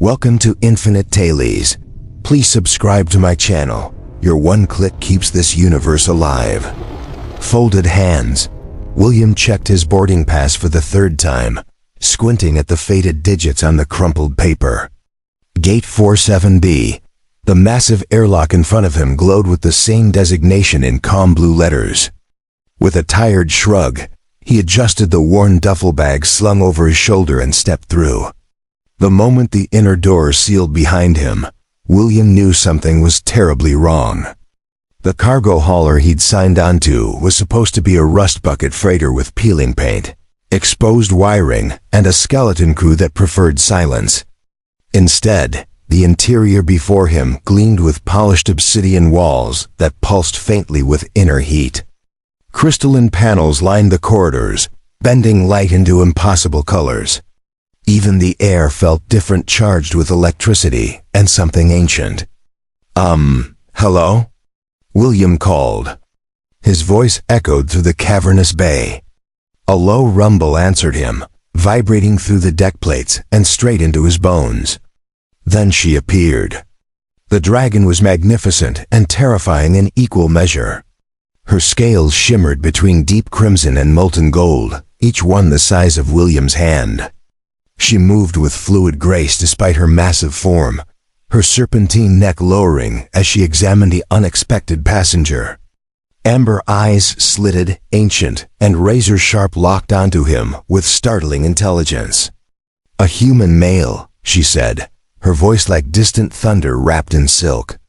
Welcome to Infinite Tales. Please subscribe to my channel. Your one click keeps this universe alive. Folded hands. William checked his boarding pass for the third time, squinting at the faded digits on the crumpled paper. Gate 47B. The massive airlock in front of him glowed with the same designation in calm blue letters. With a tired shrug, he adjusted the worn duffel bag slung over his shoulder and stepped through. The moment the inner door sealed behind him, William knew something was terribly wrong. The cargo hauler he'd signed onto was supposed to be a rust bucket freighter with peeling paint, exposed wiring, and a skeleton crew that preferred silence. Instead, the interior before him gleamed with polished obsidian walls that pulsed faintly with inner heat. Crystalline panels lined the corridors, bending light into impossible colors. Even the air felt different, charged with electricity and something ancient. Hello? William called. His voice echoed through the cavernous bay. A low rumble answered him, vibrating through the deck plates and straight into his bones. Then she appeared. The dragon was magnificent and terrifying in equal measure. Her scales shimmered between deep crimson and molten gold, each one the size of William's hand. She moved with fluid grace despite her massive form, her serpentine neck lowering as she examined the unexpected passenger. Amber eyes slitted, ancient, and razor-sharp locked onto him with startling intelligence. "A human male," she said, her voice like distant thunder wrapped in silk.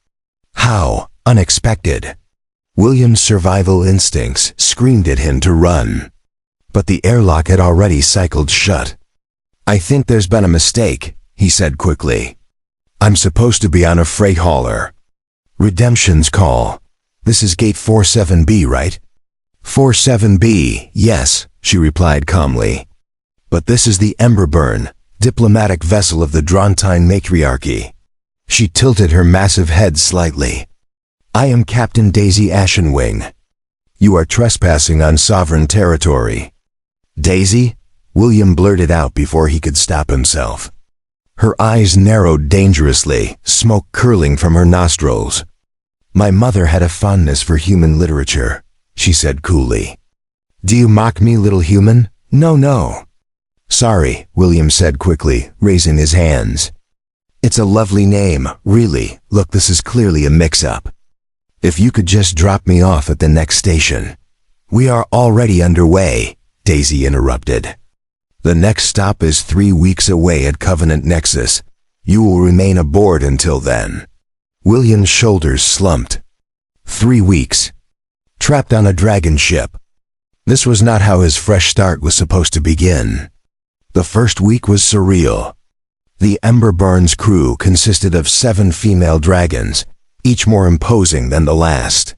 "How unexpected." William's survival instincts screamed at him to run. But the airlock had already cycled shut. "I think there's been a mistake," he said quickly. "I'm supposed to be on a freight hauler." "Redemption's call. This is gate 47B, right?" 47B, yes, she replied calmly. "But this is the Emberburn, diplomatic vessel of the Drontine matriarchy." She tilted her massive head slightly. "I am Captain Daisy Ashenwing. You are trespassing on sovereign territory." "Daisy?" William blurted out before he could stop himself. Her eyes narrowed dangerously, smoke curling from her nostrils. "My mother had a fondness for human literature," she said coolly. "Do you mock me, little human?" No. "Sorry," William said quickly, raising his hands. "It's a lovely name, really. Look, this is clearly a mix-up. If you could just drop me off at the next station." "We are already underway," Daisy interrupted. "The next stop is 3 weeks away at Covenant Nexus. You will remain aboard until then." William's shoulders slumped. 3 weeks. Trapped on a dragon ship. This was not how his fresh start was supposed to begin. The first week was surreal. The Emberburn's crew consisted of 7 female dragons, each more imposing than the last.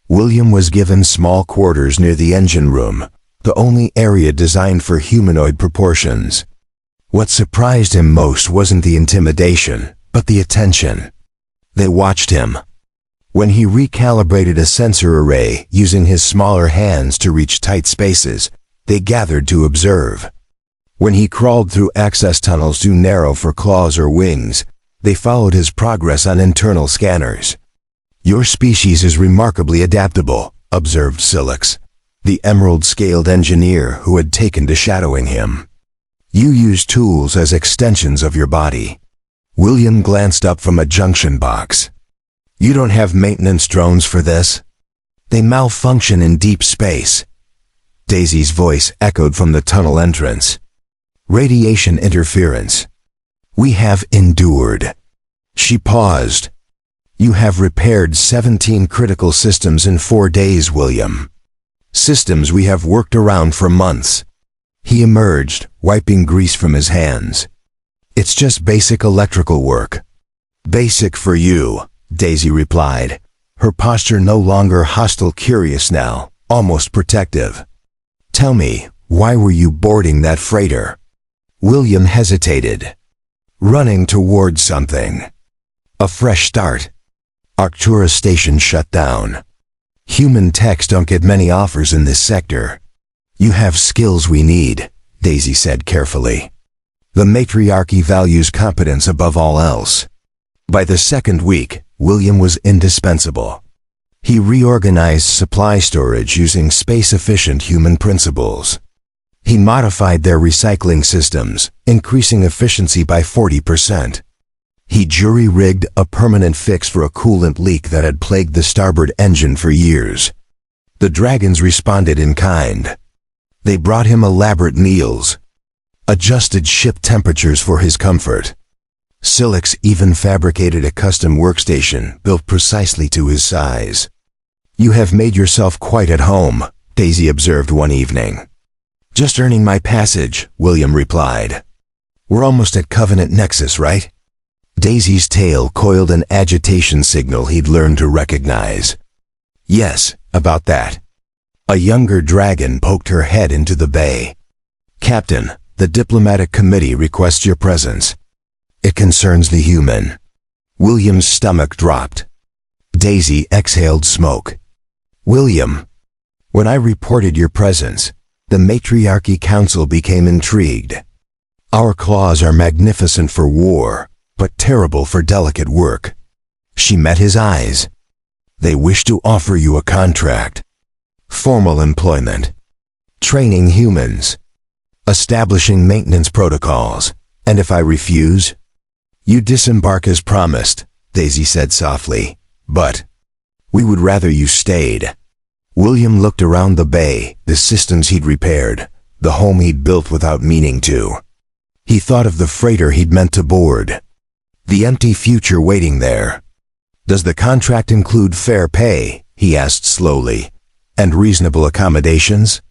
William was given small quarters near the engine room, the only area designed for humanoid proportions. What surprised him most wasn't the intimidation, but the attention. They watched him. When he recalibrated a sensor array using his smaller hands to reach tight spaces, they gathered to observe. When he crawled through access tunnels too narrow for claws or wings, they followed his progress on internal scanners. "Your species is remarkably adaptable," observed Silix, the emerald-scaled engineer who had taken to shadowing him. "You use tools as extensions of your body." William glanced up from a junction box. "You don't have maintenance drones for this?" "They malfunction in deep space." Daisy's voice echoed from the tunnel entrance. "Radiation interference. We have endured." She paused. "You have repaired 17 critical systems in 4 days, William. Systems we have worked around for months." He emerged, wiping grease from his hands. "It's just basic electrical work." "Basic for you," Daisy replied, her posture no longer hostile, curious now, almost protective. "Tell me, why were you boarding that freighter?" William hesitated. "Running towards something. A fresh start. Arcturus station shut down. Human techs don't get many offers in this sector. You have skills we need," Daisy said carefully. The matriarchy values competence above all else. By the second week, William was indispensable. He reorganized supply storage using space-efficient human principles. He modified their recycling systems, increasing efficiency by 40%. He jury-rigged a permanent fix for a coolant leak that had plagued the starboard engine for years. The dragons responded in kind. They brought him elaborate meals, adjusted ship temperatures for his comfort. Silix even fabricated a custom workstation built precisely to his size. "You have made yourself quite at home," Daisy observed one evening. "Just earning my passage," William replied. "We're almost at Covenant Nexus, right?" Daisy's tail coiled an agitation signal he'd learned to recognize. "Yes, about that." A younger dragon poked her head into the bay. "Captain, the diplomatic committee requests your presence. It concerns the human." William's stomach dropped. Daisy exhaled smoke. "William, when I reported your presence, the Matriarchy Council became intrigued. Our claws are magnificent for war, but terrible for delicate work." She met his eyes. "They wish to offer you a contract. Formal employment. Training humans. Establishing maintenance protocols. And if I refuse?" "You disembark as promised," Daisy said softly. "But we would rather you stayed." William looked around the bay, the systems he'd repaired, the home he'd built without meaning to. He thought of the freighter he'd meant to board, the empty future waiting there. "Does the contract include fair pay?" he asked slowly. "And reasonable accommodations?"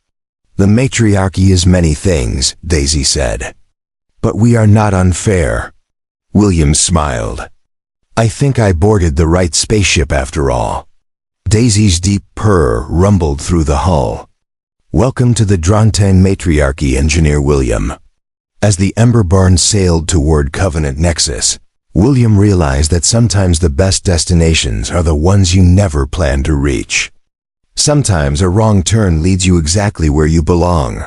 "The matriarchy is many things," Daisy said. "But we are not unfair." William smiled. "I think I boarded the right spaceship after all." Daisy's deep purr rumbled through the hull. "Welcome to the Drontain Matriarchy, Engineer William." As the Emberborn sailed toward Covenant Nexus, William realized that sometimes the best destinations are the ones you never planned to reach. Sometimes a wrong turn leads you exactly where you belong,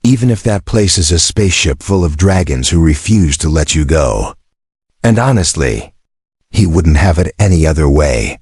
even if that place is a spaceship full of dragons who refuse to let you go. And honestly, he wouldn't have it any other way.